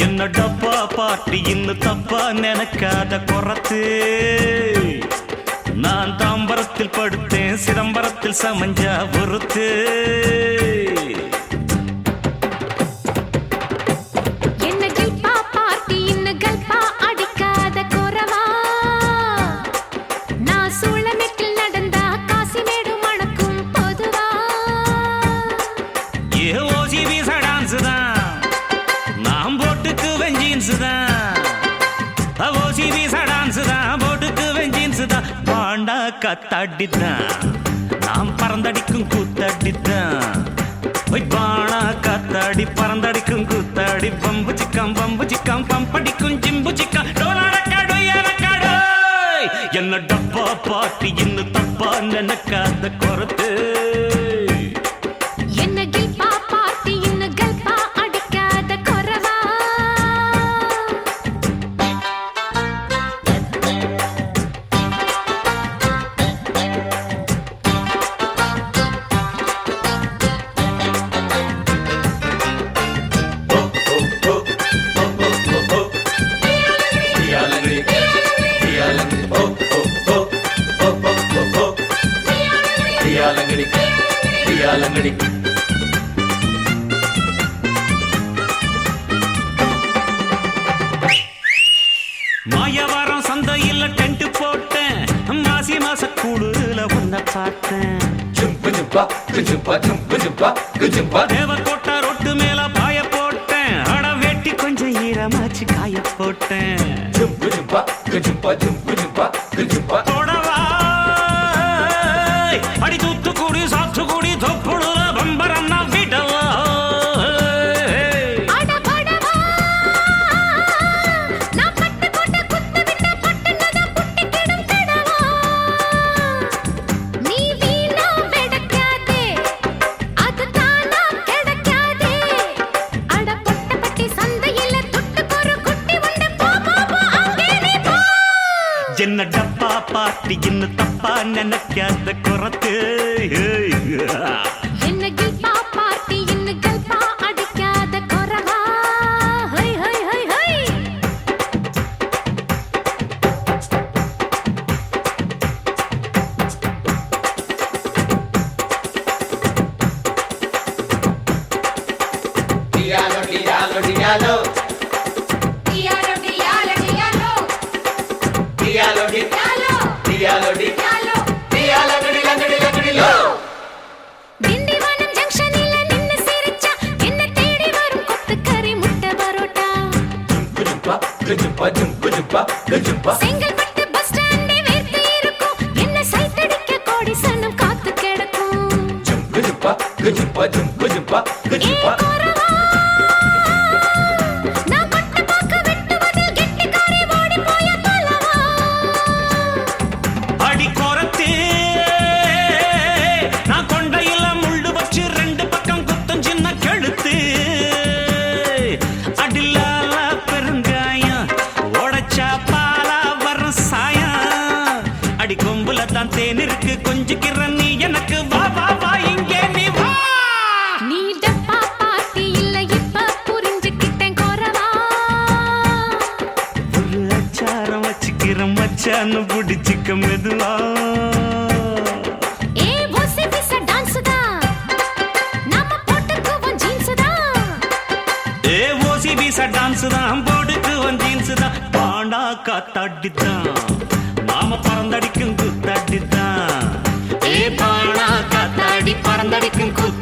என்ன டப்பா பாட்டி இன்னும் தப்பா நினைக்காத குறத்து. நான் தாம்பரத்தில் படுத்தேன், சிதம்பரத்தில் சமஞ்சா ஒருத்து. காத்தாடித்தான் நாம் பறந்தடிக்கும் கூத்தாடித்தான். பானா காத்தாடி பறந்தடிக்கும் கூத்தாடி. பம்பு சிக்கம் பம்படிக்கும் ஜிம்பு சிக்கம். என்ன டப்பா பாட்டி இன்னும் தப்பா நினைக்காத குறத்து. மாயவாரம் சந்தையில் டென்ட் போட்டேன், மாசி மாச கூடுல ஒன்ன பார்த்தேன். தேவக்கோட்டை ரொட்டு மேல பாய போட்டேன், அட வேட்டி கொஞ்சம் ஈரமாச்சு காய போட்டேன். அடி தூத்துக்குடி சாத்துக்குடி தொப்புடுல பம்பரன்னா விடவா. என்ன டப்பா பாட்டி இன்னும் தப்பா நினைக்காத குறத்து. திண்டிவனம் ஜங்ஷனில நின்னு சிரிச்சா என்ன தேடி வரும் கொத்துக்கறி முட்டை பரோட்டா. செங்கல்பட்டு பஸ் ஸ்டாண்டே வேர்த்து இருக்கும், என்ன சைத்தடிக்க கோடி சனம் காத்து கிடக்கும். கொம்புல தான் தேன் இருக்கு, கொஞ்சிக்கிற நீ எனக்கு வா வா வா இங்கே நீ வா. நீ டப்பா பாட்டி இல்ல இப்ப புரிஞ்சுக்கிட்டேன் குறவா. ஒரு அச்சாரம் வச்சுக்கிற மச்சான்னு பிடிச்சிக்க மெதுவா. டான்ஸ் தான் போடுக்குவன் ஜீன்ஸ் தான். பாண்டா காத்தாடித்தான் நாம பறந்தடிக்கும் கூத்தாடித்தான். பாண்டா காத்தாடி பறந்தடிக்கும் கூத்து.